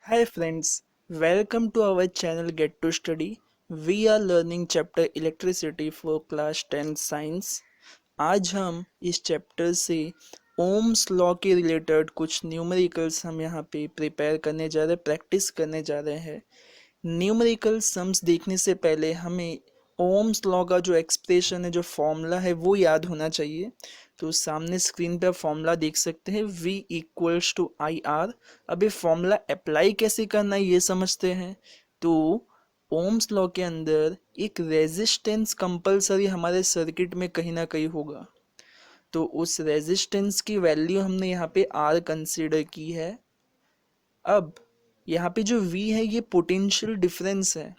Hi friends, welcome to our channel Get to Study. We are learning chapter Electricity for class 10 Science. आज हम इस chapter से Ohm's law के related कुछ numericals हम यहाँ पे प्रिपेयर करने जा रहे हैं, प्रैक्टिस करने जा रहे हैं। न्यूमेरिकल सम्स देखने से पहले हमें ओम्स लॉ का जो एक्सप्रेशन है, जो फॉर्मूला है, वो याद होना चाहिए। तो सामने स्क्रीन पर फॉर्मूला देख सकते हैं, V equals to I R. अब ये फॉर्मूला अप्लाई कैसे करना है ये समझते हैं। तो ओम्स लॉ के अंदर एक रेजिस्टेंस कंपलसरी हमारे सर्किट में कहीं ना कहीं होगा। तो उस रेजिस्टेंस की वैल्यू हमने यहाँ पे R कंसीडर की है। अब यहाँ पे जो V है ये पोटेंशियल डिफरेंस है।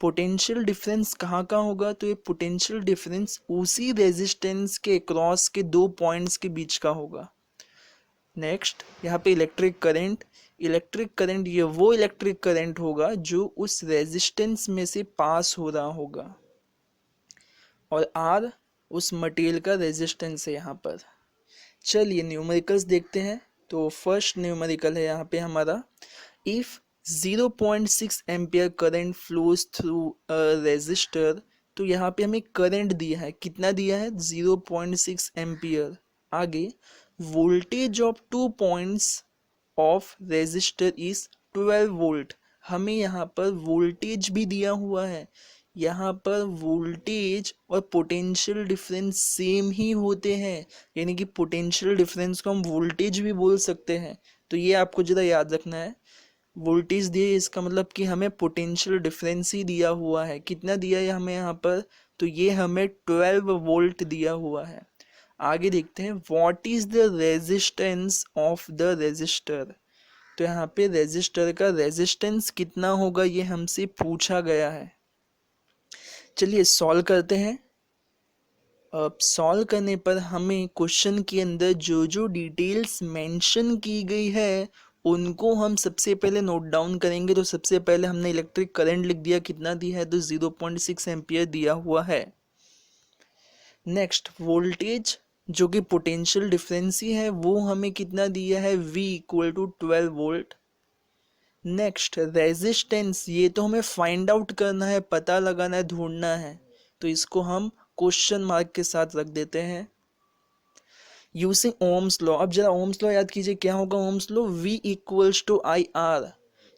पोटेंशियल डिफरेंस कहाँ का होगा? तो ये पोटेंशियल डिफरेंस उसी रेजिस्टेंस के क्रॉस के दो पॉइंट्स के बीच का होगा। नेक्स्ट यहाँ पे इलेक्ट्रिक करंट ये वो इलेक्ट्रिक करंट होगा जो उस रेजिस्टेंस में से पास हो रहा होगा, और R उस मटेरियल का रेजिस्टेंस है यहाँ पर। चलिए न्यूमेरिकल्स देखते हैं। तो फर्स्ट न्यूमेरिकल है यहाँ पे हमारा, if 0.6 ampere current flows through a resistor. तो यहाँ पे हमें करंट दिया है, कितना दिया है? 0.6 एम्पियर। आगे voltage of 2 points of resistor is 12 volt. हमें यहाँ पर वोल्टेज भी दिया हुआ है। यहाँ पर वोल्टेज और पोटेंशियल डिफरेंस सेम ही होते हैं, यानी कि पोटेंशियल डिफरेंस को हम वोल्टेज भी बोल सकते हैं। तो ये आपको ज़रा याद रखना है। वोल्टेज दिए इसका मतलब कि हमें पोटेंशियल डिफरेंस ही दिया हुआ है। कितना दिया है हमें यहाँ पर? तो ये हमें 12 वोल्ट दिया हुआ है। आगे देखते हैं, what is the resistance of the resistor. तो यहाँ पे रेजिस्टर का रेजिस्टेंस कितना होगा ये हमसे पूछा गया है। चलिए सॉल्व करते हैं। अब सॉल्व करने पर हमें क्वेश्चन के अंदर जो जो डिटेल्स मेंशन की गई है उनको हम सबसे पहले नोट डाउन करेंगे। तो सबसे पहले हमने इलेक्ट्रिक करंट लिख दिया, कितना दिया है? तो 0.6 एम्पियर दिया हुआ है। नेक्स्ट वोल्टेज जो कि पोटेंशियल डिफरेंस ही है, वो हमें कितना दिया है? V equal to 12 volt. Next resistance, ये तो हमें फाइंड आउट करना है, पता लगाना है, ढूंढना है। तो इसको हम क्वेश्चन मार्क के साथ रख देते हैं। यूजिंग ओम्स लॉ, अब जरा ओम्स लॉ याद कीजिए, क्या होगा Ohm's law? V equals to I R.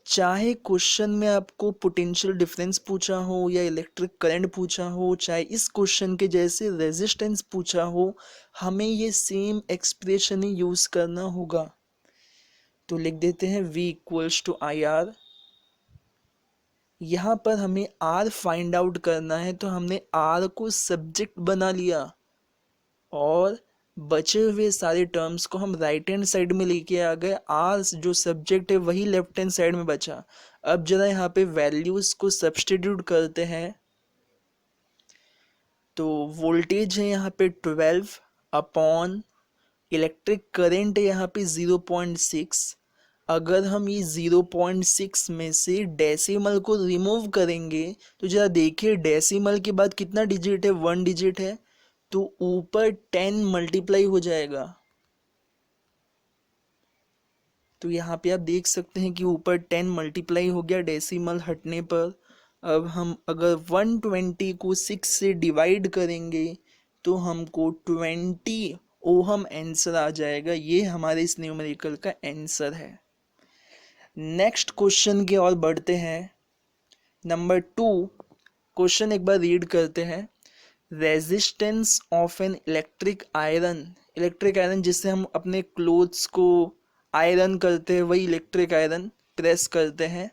चाहे क्वेश्चन में आपको पोटेंशियल डिफरेंस पूछा हो या इलेक्ट्रिक करंट पूछा हो, चाहे इस क्वेश्चन के जैसे रेजिस्टेंस पूछा हो, हमें ये सेम एक्सप्रेशन ही यूज करना होगा। तो लिख देते हैं V equals to I R. यहाँ पर हमें R फाइंड आउट करना है, तो हमने R को सब्जेक्ट बना लिया और बचे हुए सारे टर्म्स को हम राइट हैंड साइड में लेके आ गए। R जो सब्जेक्ट है वही लेफ्ट हैंड साइड में बचा। अब जरा यहाँ पे वैल्यूज को सब्स्टिट्यूट करते हैं। तो वोल्टेज है यहाँ पे 12 अपॉन इलेक्ट्रिक करंट है यहाँ पे 0.6। अगर हम ये 0.6 में से डेसिमल को रिमूव करेंगे तो जरा देखिए, डेसिमल के बाद कितना डिजिट है? 1 डिजिट है, तो ऊपर 10 मल्टीप्लाई हो जाएगा। तो यहाँ पे आप देख सकते हैं कि ऊपर 10 मल्टीप्लाई हो गया डेसिमल हटने पर। अब हम अगर 120 को 6 से डिवाइड करेंगे तो हमको 20 ओहम आंसर आ जाएगा। ये हमारे इस न्यूमेरिकल का आंसर है। नेक्स्ट क्वेश्चन की ओर बढ़ते हैं। नंबर 2 क्वेश्चन एक बार रीड करते हैं। Resistance of an electric iron जिससे हम अपने क्लोथ्स को आयरन करते हैं, वही इलेक्ट्रिक आयरन प्रेस करते हैं।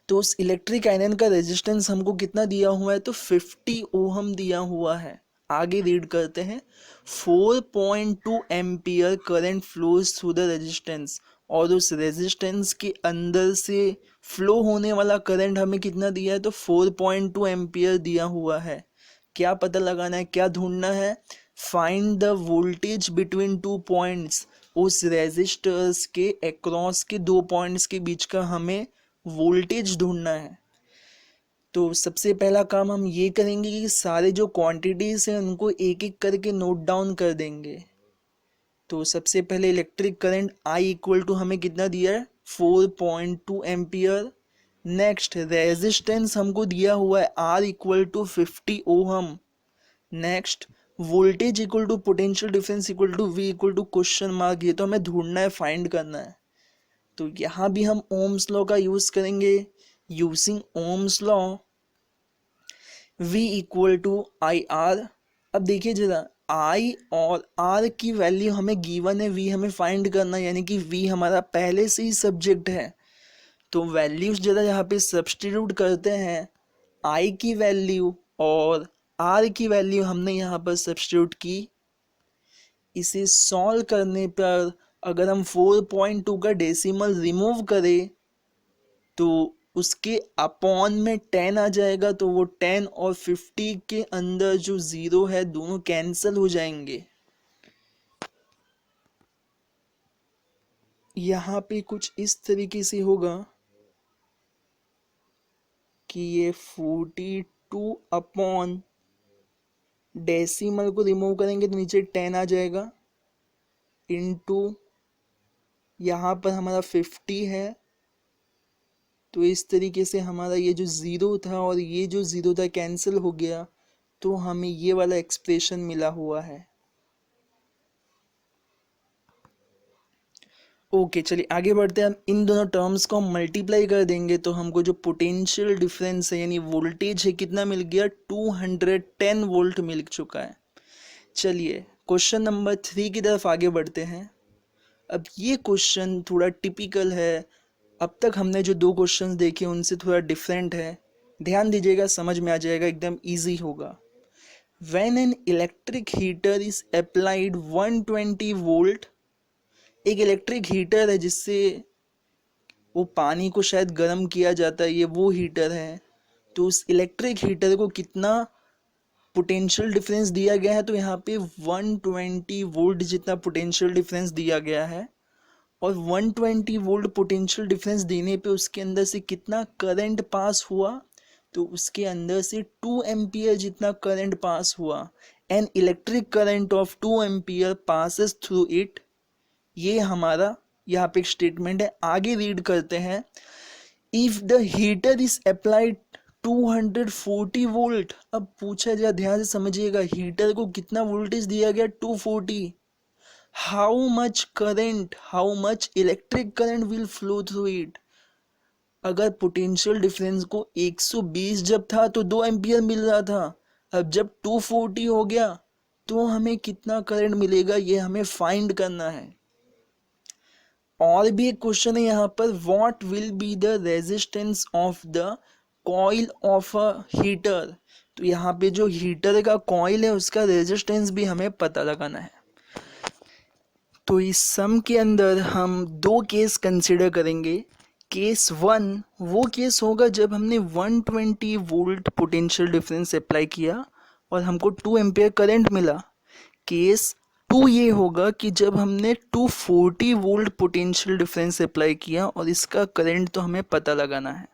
तो उस इलेक्ट्रिक आयरन का रेजिस्टेंस हमको कितना दिया हुआ है? तो 50 ओहम दिया हुआ है। आगे रीड करते हैं। 4.2 ampere current flows through the resistance, और उस रेजिस्टेंस के अंदर से फ्लो होने वाला करंट हमें कितना दिया है? तो 4.2 एम्पियर दिया हुआ है। क्या पता लगाना है, क्या ढूंढना है? Find the voltage between 2 points. उस रेजिस्टर्स के अक्रॉस के दो पॉइंट्स के बीच का हमें वोल्टेज ढूंढना है। तो सबसे पहला काम हम ये करेंगे कि सारे जो क्वांटिटीज हैं उनको एक एक करके नोट डाउन कर देंगे। तो सबसे पहले electric current I equal to हमें कितना दिया है? 4.2 एम्पियर। नेक्स्ट रेजिस्टेंस हमको दिया हुआ है R equal to 50 ohm. Next voltage equal to potential difference equal to V equal to question mark, ये तो हमें ढूंढना है, फाइंड करना है। तो यहाँ भी हम ओम्स लॉ का यूज करेंगे। Using Ohm's law V equal to I R. अब देखिए जरा, I और R की वैल्यू हमें गिवन है, V हमें फाइंड करना है, यानी कि V हमारा पहले से ही सब्जेक्ट है। तो वैल्यूज जरा यहाँ पे सब्स्टिट्यूट करते हैं। I की वैल्यू और R की वैल्यू हमने यहाँ पर सब्स्टिट्यूट की। इसे सॉल्व करने पर अगर हम 4.2 का डेसिमल रिमूव करें तो उसके अपॉन में 10 आ जाएगा, तो वो 10 और 50 के अंदर जो जीरो है दोनों कैंसिल हो जाएंगे। यहाँ पे कुछ इस तरीके से होगा कि ये 42 अपॉन डेसिमल को रिमूव करेंगे तो नीचे 10 आ जाएगा, इनटू यहाँ पर हमारा 50 है। तो इस तरीके से हमारा ये जो ज़ीरो था और ये जो ज़ीरो था कैंसिल हो गया, तो हमें ये वाला एक्सप्रेशन मिला हुआ है। ओके चलिए आगे बढ़ते हैं। हम इन दोनों टर्म्स को मल्टीप्लाई कर देंगे तो हमको जो पोटेंशियल डिफरेंस है यानी वोल्टेज है कितना मिल गया, 210 वोल्ट मिल चुका है। चलिए क्वेश्चन नंबर 3 की तरफ आगे बढ़ते हैं। अब ये क्वेश्चन थोड़ा टिपिकल है, अब तक हमने जो दो क्वेश्चंस देखे उनसे थोड़ा डिफरेंट है। ध्यान दीजिएगा, समझ में आ जाएगा, एकदम इजी होगा। When an electric heater is applied 120 volt, एक इलेक्ट्रिक हीटर है जिससे वो पानी को शायद गर्म किया जाता है, ये वो हीटर है। तो उस इलेक्ट्रिक हीटर को कितना पोटेंशियल डिफरेंस दिया गया है, तो यहाँ पे 120 वोल्ट जितना पोटेंशियल डिफरेंस दिया गया है। और 120 वोल्ट पोटेंशियल डिफरेंस देने पे उसके अंदर से कितना करंट पास हुआ, तो उसके अंदर से 2 एम्पियर जितना करंट पास हुआ। An electric current of 2 ampere passes through it, ये हमारा यहाँ पे एक स्टेटमेंट है। आगे रीड करते हैं। If the heater is applied 240 volt, अब पूछा जाए, ध्यान से समझिएगा, हीटर को कितना वोल्टेज दिया गया, 240। How much current, how much electric current will flow through it. अगर पोटेंशियल डिफरेंस को 120 जब था तो 2 एम्पियर मिल रहा था, अब जब 240 हो गया तो हमें कितना करंट मिलेगा, ये हमें फाइंड करना है। और भी एक क्वेश्चन है यहाँ पर, what will be the resistance of the coil of a heater. तो यहाँ पे जो हीटर का कॉइल है उसका रेजिस्टेंस भी हमें पता लगाना है। तो इस सम के अंदर हम दो केस कंसिडर करेंगे। केस 1 वो केस होगा जब हमने 120 वोल्ट पोटेंशियल डिफरेंस अप्लाई किया और हमको 2 एम्पियर करंट मिला। केस 2 ये होगा कि जब हमने 240 वोल्ट पोटेंशियल डिफरेंस अप्लाई किया और इसका करंट तो हमें पता लगाना है।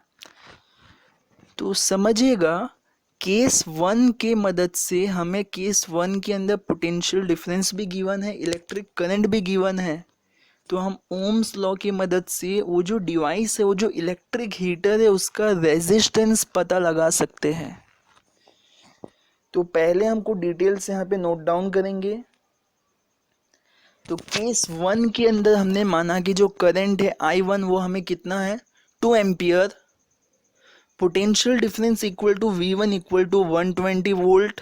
तो समझिएगा, केस 1 के मदद से हमें केस 1 के अंदर पोटेंशियल डिफरेंस भी गिवन है, इलेक्ट्रिक करंट भी गिवन है। तो हम ओम्स लॉ की मदद से वो जो डिवाइस है, वो जो इलेक्ट्रिक हीटर है, उसका रेजिस्टेंस पता लगा सकते हैं। तो पहले हमको डिटेल्स यहाँ पे नोट डाउन करेंगे। तो केस 1 के अंदर हमने माना कि जो करंट है I1 वो हमें कितना है, 2 ampere. Potential difference equal to V1 equal to 120 volt.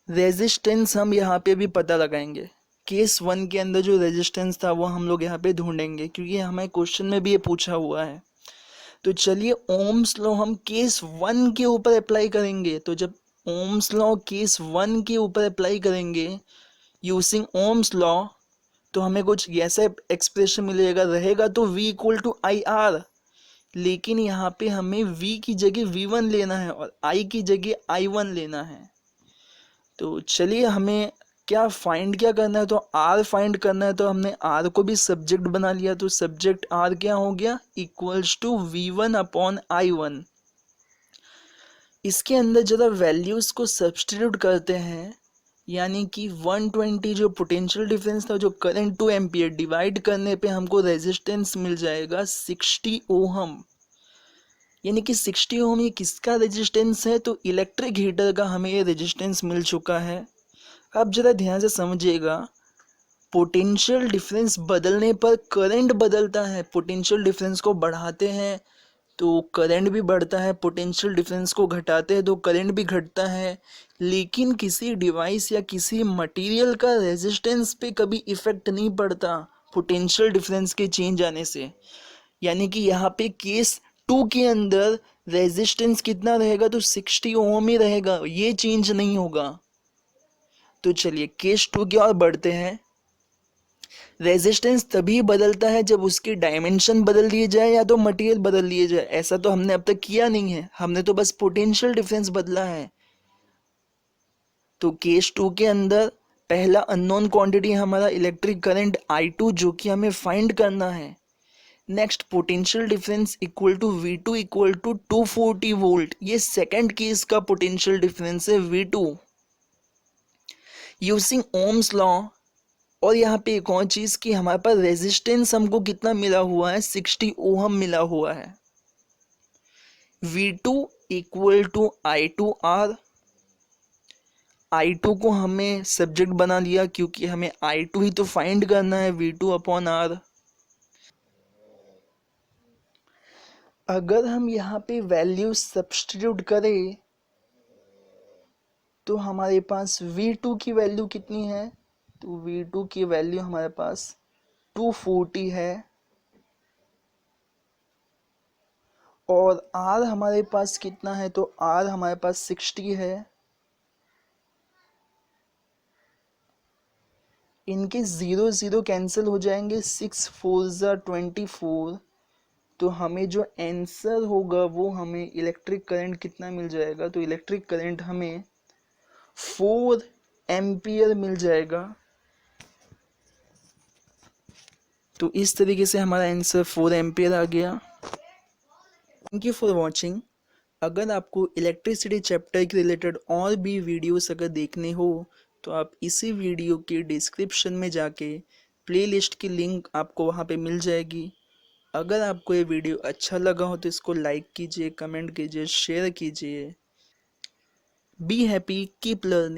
Resistance हम यहाँ पे भी पता लगाएंगे। केस 1 के अंदर जो रेजिस्टेंस था वो हम लोग यहाँ पे ढूंढेंगे क्योंकि हमें क्वेश्चन में भी ये पूछा हुआ है। तो चलिए ओम्स लॉ हम केस 1 के ऊपर अप्लाई करेंगे। तो जब ओम्स लॉ केस 1 के ऊपर अप्लाई करेंगे यूजिंग ओम्स लॉ, तो हमें कुछ ऐसा एक्सप्रेशन मिलेगा, रहेगा तो V equal to I R, लेकिन यहाँ पे हमें V की जगह V1 लेना है और I की जगह I1 लेना है। तो चलिए हमें क्या करना है, तो R फाइंड करना है। तो हमने R को भी सब्जेक्ट बना लिया, तो सब्जेक्ट R क्या हो गया, equals to V1 upon I1। इसके अंदर जरा वैल्यूज को सब्स्टिट्यूट करते हैं। यानी कि 120 जो पोटेंशियल डिफरेंस था, जो करंट 2 एम्पियर डिवाइड करने पे हमको रेजिस्टेंस मिल जाएगा 60 ओहम। यानी कि 60 ओम ये किसका रेजिस्टेंस है? तो इलेक्ट्रिक हीटर का हमें ये रेजिस्टेंस मिल चुका है। अब जरा ध्यान से समझिएगा, पोटेंशियल डिफरेंस बदलने पर करंट बदलता है। पोटेंशियल डिफरेंस को बढ़ाते हैं तो करंट भी बढ़ता है, पोटेंशियल डिफरेंस को घटाते हैं तो करंट भी घटता है। लेकिन किसी डिवाइस या किसी मटेरियल का रेजिस्टेंस पे कभी इफेक्ट नहीं पड़ता पोटेंशियल डिफरेंस के चेंज आने से। यानी कि यहाँ पे केस 2 के अंदर रेजिस्टेंस कितना रहेगा? तो 60 ओम ही रहेगा, ये चेंज नहीं होगा। तो चलिए केस 2 की ओर बढ़ते हैं। रेजिस्टेंस तभी बदलता है जब उसकी डायमेंशन बदल दिए जाए या तो मटेरियल बदल दिए जाए। ऐसा तो हमने अब तक किया नहीं है, हमने तो बस पोटेंशियल डिफरेंस बदला है। तो केस 2 के अंदर पहला अननोन क्वांटिटी हमारा इलेक्ट्रिक करंट I2 जो कि हमें फाइंड करना है। Next potential difference equal to V2 equal to 240 volt, ये सेकंड केस का पोटेंशियल डिफरेंस है V2 यूजिंग ओम्स लॉ। और यहाँ पे एक और चीज कि हमारे पास रेजिस्टेंस हमको कितना मिला हुआ है? 60 ओहम मिला हुआ है। V2 equal to I2R। I2 को हमें सब्जेक्ट बना लिया क्योंकि हमें I2 ही तो फाइंड करना है, V2 अपॉन R। अगर हम यहाँ पे वैल्यू सब्स्टिट्यूट करें तो हमारे पास V2 की वैल्यू कितनी है? तो V2 की वैल्यू हमारे पास 240 है और R हमारे पास कितना है? तो R हमारे पास 60 है। इनके 0 0 कैंसिल हो जाएंगे, 6 4 ज़ा 24। तो हमें जो आंसर होगा वो हमें इलेक्ट्रिक करंट कितना मिल जाएगा? तो इलेक्ट्रिक करंट हमें 4 एम्पियर मिल जाएगा। तो इस तरीके से हमारा आंसर 4 एम्पियर आ गया। Thank you for watching. अगर आपको इलेक्ट्रिसिटी चैप्टर के रिलेटेड और भी वीडियोस अगर देखने हो तो आप इसी वीडियो के डिस्क्रिप्शन में जाके प्लेलिस्ट की लिंक आपको वहाँ पे मिल जाएगी। अगर आपको ये वीडियो अच्छा लगा हो तो इसको लाइक कीजिए, कमेंट कीजिए, शेयर कीजिए। Be happy, keep learning.